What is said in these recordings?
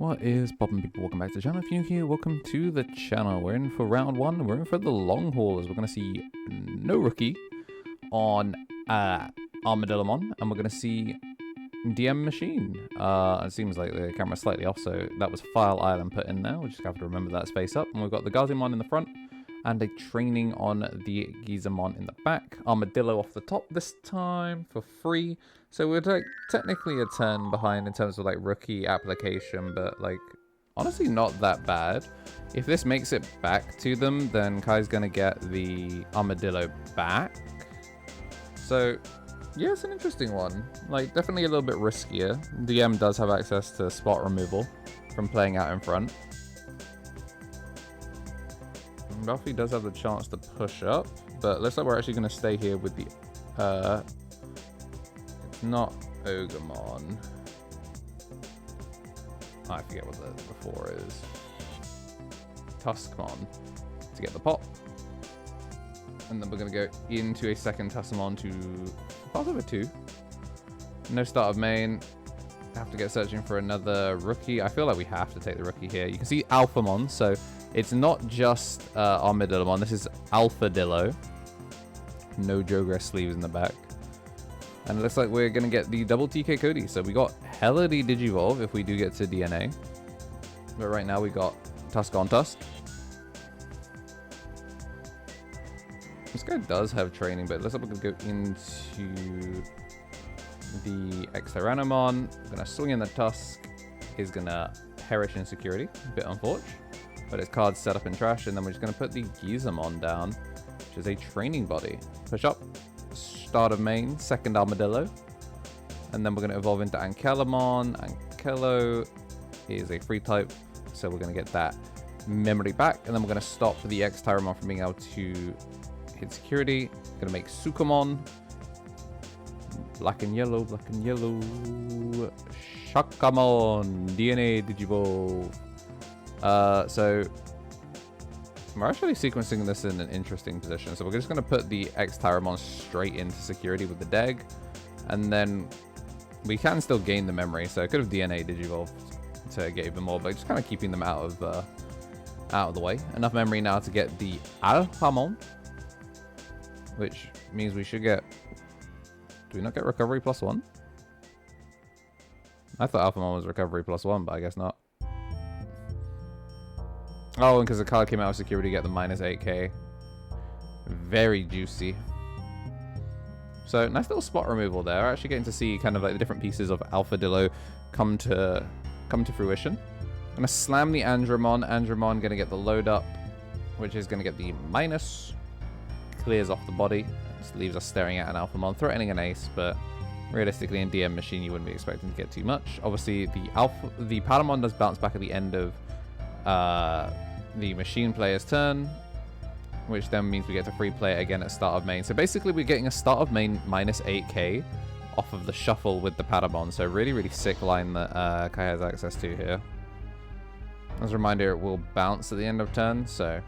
What is poppin', people? Welcome back to the channel. If you're new here, welcome to the channel. We're in for round one. We're in for the long haul as we're going to see no rookie on Armadillomon, and we're going to see DM Machine. It seems like the camera's slightly off, so that was File Island put in there. We just have to remember that space up. And we've got the Digimon in the front and a training on the Digimon in the back. Armadillo off the top this time for free. So we're technically a turn behind in terms of like rookie application, but like honestly not that bad. If this makes it back to them, then Kai's gonna get the Armadillo back. So yeah, it's an interesting one. Like definitely a little bit riskier. DM does have access to spot removal from playing out in front. Ralphie does have the chance to push up, but looks like we're actually going to stay here with the, it's not Ogremon. I forget what the before is. Tuskmon to get the pop. And then we're going to go into a second Tuskmon to pass over 2. No start of main. Have to get searching for another rookie. I feel like we have to take the rookie here. You can see Alphamon, so it's not just Armadillomon. This is Alpha-Dillo. No Jogress sleeves in the back. And it looks like we're going to get the double TK Cody. So we got Helidy Digivolve if we do get to DNA. But right now we got Tusk on Tusk. This guy does have training, but it looks like we're going to go into the Terriermon. We're going to swing in the Tusk. He's going to perish in security. A bit unfortunate. But his card's set up in trash, and then we're just going to put the Digimon down, which is a training body. Push up, start of main, second Armadillo, and then we're going to evolve into Ankelamon. Ankelo is a free type, so we're going to get that memory back, and then we're going to stop the Terriermon from being able to hit security. Going to make Sukamon, black and yellow, Shakamon, DNA Digivolve. So we're actually sequencing this in an interesting position. So we're just going to put the Terriermon straight into security with the Deg, and then we can still gain the memory. So I could have DNA Digivolved to get even more, but just kind of keeping them out of the way. Enough memory now to get the Alphamon, which means we should get. Do we not get recovery +1? I thought Alphamon was recovery +1, but I guess not. Oh, and because the card came out of security, get the -8k. Very juicy. So nice little spot removal there. Actually getting to see kind of like the different pieces of Alpha-Dillo come to fruition. I'm gonna slam the Andromon. Andromon gonna get the load up, which is gonna get the minus. Clears off the body. Just leaves us staring at an Alphamon, threatening an ace, but realistically in DM Machine you wouldn't be expecting to get too much. Obviously the Patamon does bounce back at the end of the Machine player's turn, which then means we get to free play it again at start of main. So basically we're getting a start of main -8k off of the shuffle with the Patamon. So really sick line that Kai has access to here. As a reminder, it will bounce at the end of turn, so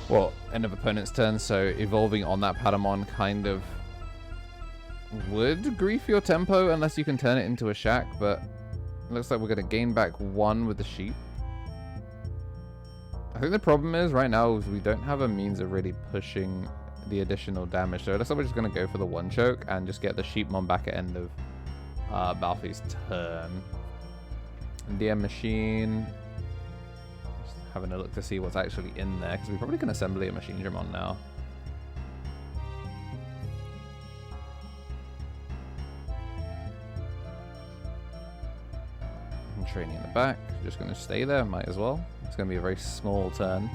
well, end of opponent's turn, so evolving on that Patamon kind of would grief your tempo unless you can turn it into a shack, but it looks like we're going to gain back 1 with the sheep. I think the problem is right now is we don't have a means of really pushing the additional damage, so it looks like we're just going to go for the 1 choke and just get the Sheepmon back at end of Balfi's turn. And DM Machine, just having a look to see what's actually in there, because we probably can assemble a Machinedramon now. Training in the back, just going to stay there, might as well. It's going to be a very small turn.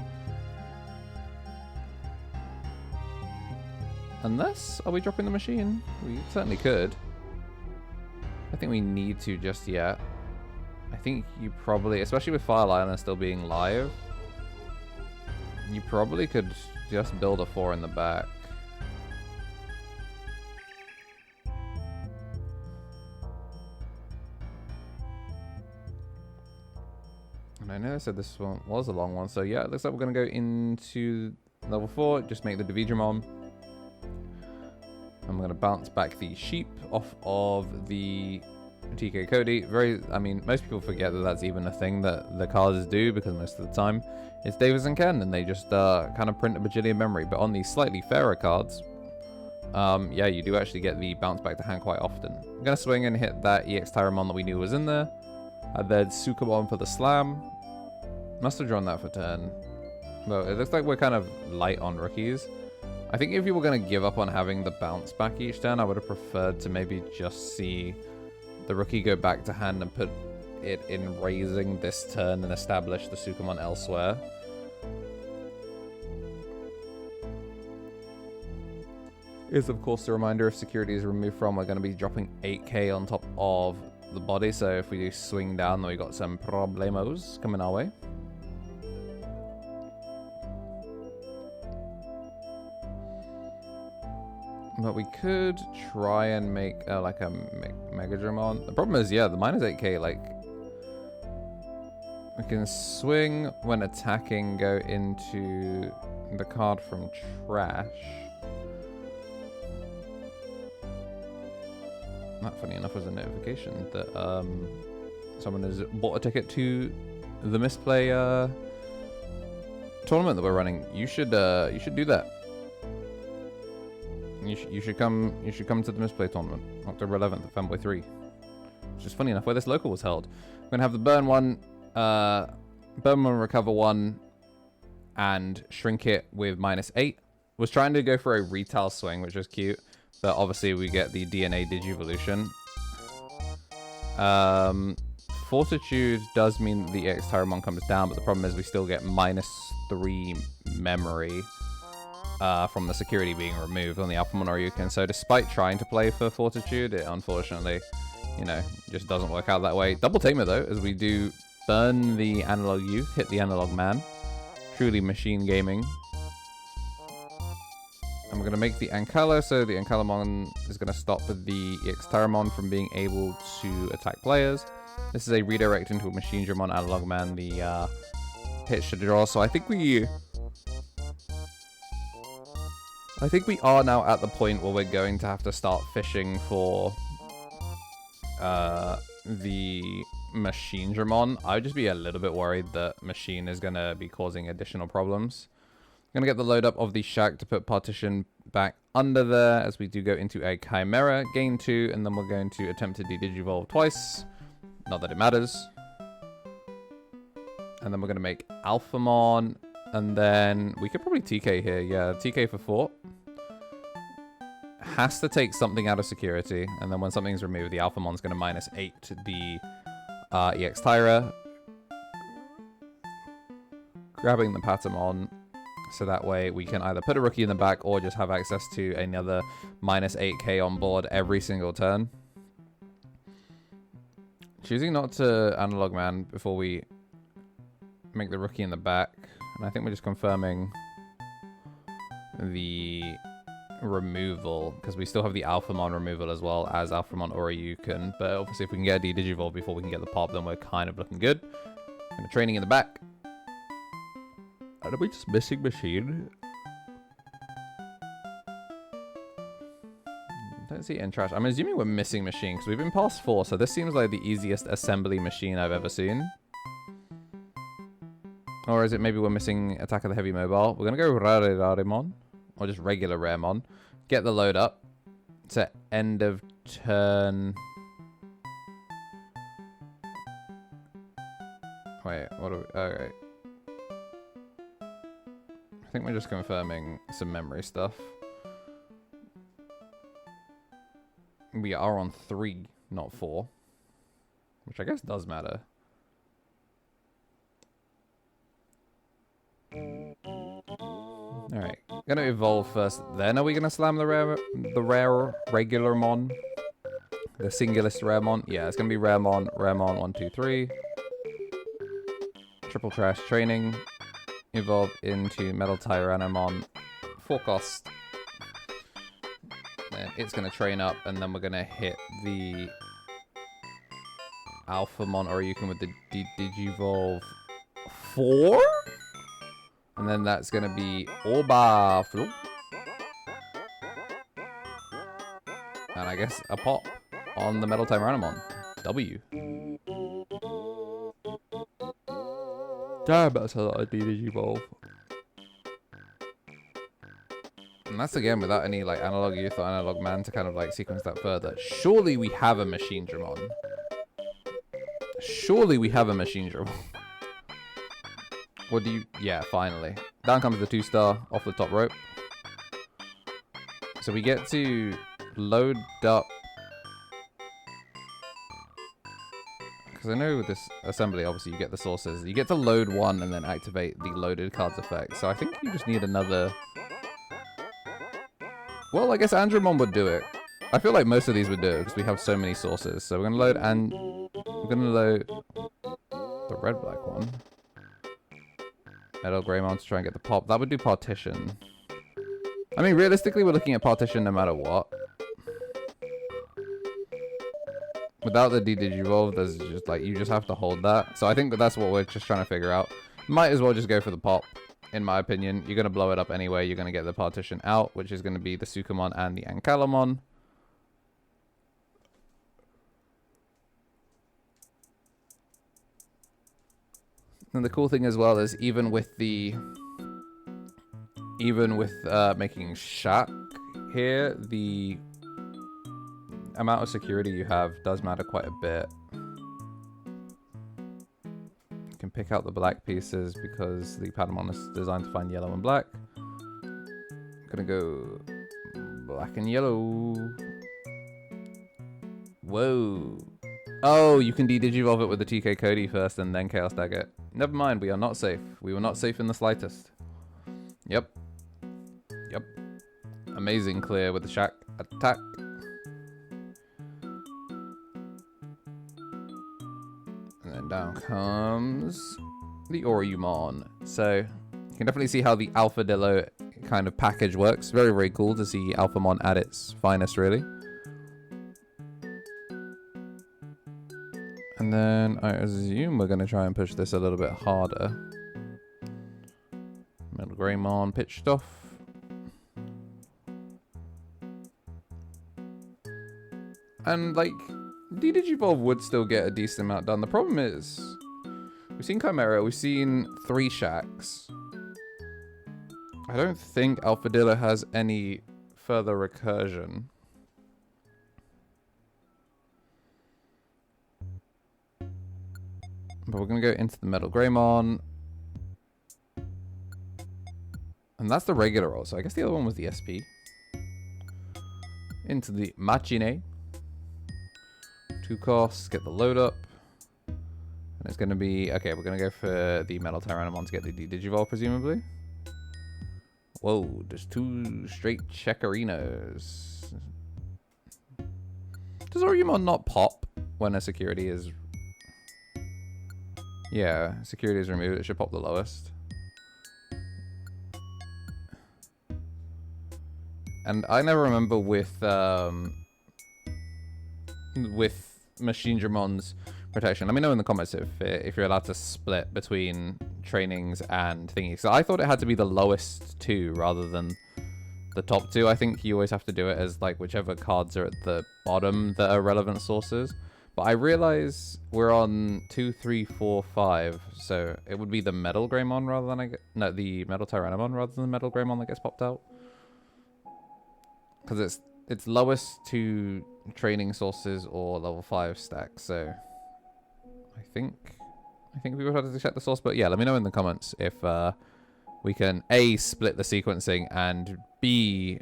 Unless, are we dropping the machine? We certainly could. I think we need to just yet. I think you probably, especially with File Island still being live, you probably could just build a 4 in the back. I know I said this one was a long one, so yeah, it looks like we're going to go into level 4, just make the Digimon. I'm going to bounce back the sheep off of the TK Cody. I mean, most people forget that that's even a thing that the cards do, because most of the time it's Davis and Ken, and they just kind of print a bajillion memory. But on these slightly fairer cards, yeah, you do actually get the bounce back to hand quite often. I'm going to swing and hit that EX terriermon that we knew was in there. And then Sukamon for the slam. Must have drawn that for turn. Well, it looks like we're kind of light on rookies. I think if you were going to give up on having the bounce back each turn, I would have preferred to maybe just see the rookie go back to hand and put it in raising this turn and establish the Sukamon elsewhere. Is of course the reminder, if security is removed from, we're going to be dropping 8k on top of the body, so if we do swing down, then we got some problemos coming our way. But we could try and make like a Machinedramon. The problem is, yeah, the minus 8k, like, we can swing when attacking, go into the card from trash. That, funny enough, was a notification that someone has bought a ticket to the Misplay tournament that we're running. You should do that. You should come to the Misplay tournament, October 11th at Fanboy 3. Which is funny enough where this local was held. We're gonna have the burn one, recover one, and shrink it with -8. Was trying to go for a retail swing, which was cute, but obviously we get the DNA Digivolution. Fortitude does mean that the EX terriermon comes down, but the problem is we still get -3 memory from the security being removed on the Alphamon Oryukin. So despite trying to play for Fortitude, it unfortunately, you know, just doesn't work out that way. Double Tamer though, as we do burn the Analog Youth, hit the Analog Man. Truly machine gaming. And we're going to make the Ankala, so the Ankalamon is going to stop the EX terriermon from being able to attack players. This is a redirect into a Machinedramon Analog Man, the pitch to draw. So I think we are now at the point where we're going to have to start fishing for the Machinedramon. I would just be a little bit worried that Machine is going to be causing additional problems. I'm going to get the load up of the Shack to put Partition back under there as we do go into a Chimera, gain 2, and then we're going to attempt to de-digivolve twice. Not that it matters. And then we're going to make Alphamon, and then we could probably TK here. Yeah, TK for 4. Has to take something out of security, and then when something's removed, the Alphamon's going to -8 the EX Tyra. Grabbing the Patamon, so that way we can either put a rookie in the back or just have access to another -8k on board every single turn. Choosing not to Analog Man before we make the rookie in the back, and I think we're just confirming the removal, because we still have the Alphamon removal as well as Alphamon Oryukin, but obviously if we can get a de-digivolve before we can get the pop, then we're kind of looking good. And training in the back. Are we just missing Machine? Don't see it in trash. I'm assuming we're missing Machine, because we've been past 4, so this seems like the easiest assembly machine I've ever seen. Or is it maybe we're missing Attack of the Heavy Mobile? We're going to go Rarimon, or just regular Raremon. Get the load up to end of turn. Wait, what are we? Okay. I think we're just confirming some memory stuff. We are on 3, not 4. Which I guess does matter. Alright, gonna evolve first, then are we gonna slam the rare regular mon? The singulist Raremon? Yeah, it's gonna be Raremon, 1, 2, 3. Triple trash training. Evolve into Metal Tyrannomon. 4 cost. Then it's gonna train up, and then we're gonna hit the Alphamon, or you can with the Digivolve 4? And then that's going to be Orba. And I guess a pop on the Metal Tyrannomon. W. Damn, that's a lot of Digivolve. And that's again without any like analog youth or analog man to kind of like sequence that further. Surely we have a Machinedramon. Surely we have a Machinedramon. What do you... Yeah, finally. Down comes the 2-star off the top rope. So we get to load up... Because I know with this assembly, obviously, you get the sources. You get to load one and then activate the loaded cards effect. So I think you just need another... Well, I guess Andromon would do it. I feel like most of these would do it because we have so many sources. So we're going to load and... We're going to load the red-black one. Metal Greymon to try and get the pop. That would do partition. I mean, realistically, we're looking at partition no matter what. Without the D-Digivolve, there's just like, you just have to hold that. So I think that's what we're just trying to figure out. Might as well just go for the pop, in my opinion. You're going to blow it up anyway. You're going to get the partition out, which is going to be the Sukamon and the Ankalomon. And the cool thing as well is even with making Shaq here, the amount of security you have does matter quite a bit. You can pick out the black pieces because the Patamon is designed to find yellow and black. I'm gonna go black and yellow. Whoa. Oh, you can de-digivolve it with the TK Cody first and then Chaos Dagger. Never mind, we are not safe. We were not safe in the slightest. Yep. Yep. Amazing clear with the Shaq attack. And then down comes the Oriyumon. So, you can definitely see how the Alpha-Dillo kind of package works. Very, very cool to see Alphamon at its finest, really. And then I assume we're going to try and push this a little bit harder. Metal Greymon pitched off. And like, D-Digivolve would still get a decent amount done. The problem is, we've seen Chimera, we've seen 3 Shaqs. I don't think Alpha-Dillo has any further recursion. But we're going to go into the Metal Greymon. And that's the regular roll. So I guess the other one was the SP. Into the Machine. 2 costs, get the load up. And it's going to be... Okay, we're going to go for the Metal Tyrannomon to get the Digivolve, presumably. Whoa, just 2 straight Checkerinos. Does Oriyumon not pop when a security is... Yeah, security is removed. It should pop the lowest. And I never remember with Machinedramon's protection. Let me know in the comments if you're allowed to split between trainings and thingies. So I thought it had to be the lowest 2 rather than the top 2. I think you always have to do it as like whichever cards are at the bottom that are relevant sources. But I realize we're on 2, 3, 4, 5, so it would be the Metal Greymon rather than the Metal Tyrannomon rather than the Metal Greymon that gets popped out. Because it's lowest 2 training sources or level 5 stacks, so I think we would have to check the source. But yeah, let me know in the comments if we can A, split the sequencing, and B,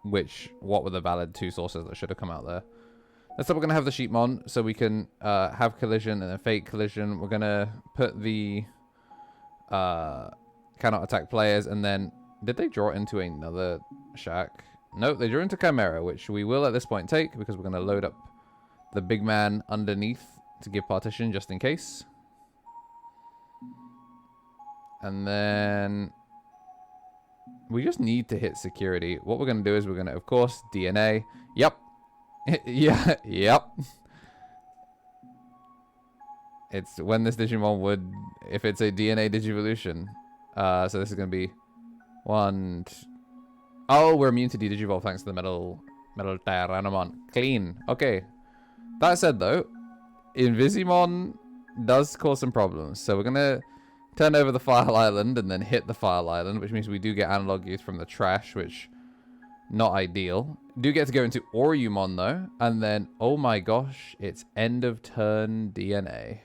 what were the valid 2 sources that should have come out there. Next up, we're going to have the Sheepmon, so we can have collision and then fake collision. We're going to put the cannot attack players, and then did they draw into another Shaq? No, they drew into Chimera, which we will at this point take because we're going to load up the big man underneath to give partition just in case. And then we just need to hit security. What we're going to do is we're going to, of course, DNA. Yep. Yeah, yep. It's when this Digimon would, if it's a DNA Digivolution. So this is going to be 1... Oh, we're immune to D-Digivolve thanks to the Metal Metal Terriermon. Clean. Okay. That said, though, Veemon does cause some problems. So we're going to turn over the File Island and then hit the File Island, which means we do get analog youth from the trash, which not ideal. Do get to go into Orumon, though. And then, oh my gosh, it's end of turn DNA.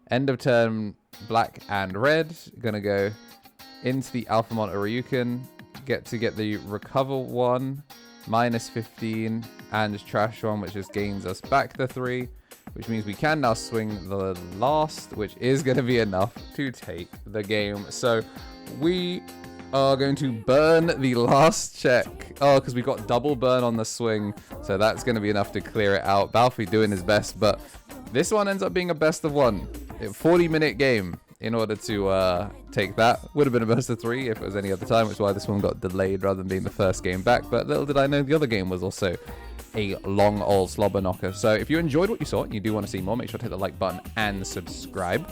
End of turn black and red. Going to go into the Alphamon Oryukin. Get the recover one. Minus 15 and trash one, which just gains us back the 3, which means we can now swing the last, which is going to be enough to take the game. So we are going to burn the last check. Oh, because we got double burn on the swing, so that's going to be enough to clear it out. Balfi doing his best, but this one ends up being a best of 1. 40-minute game in order to take that. Would have been a best of 3 if it was any other time, which is why this one got delayed rather than being the first game back. But little did I know the other game was also a long old slobber knocker. So if you enjoyed what you saw and you do want to see more, make sure to hit the like button and subscribe.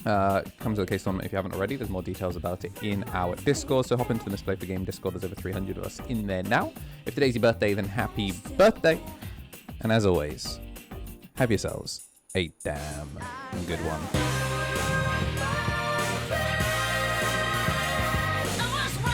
Come to the case tournament if you haven't already. There's more details about it in our Discord. So hop into the Misplay for Game Discord. There's over 300 of us in there now. If today's your birthday, then happy birthday. And as always, have yourselves a damn good one.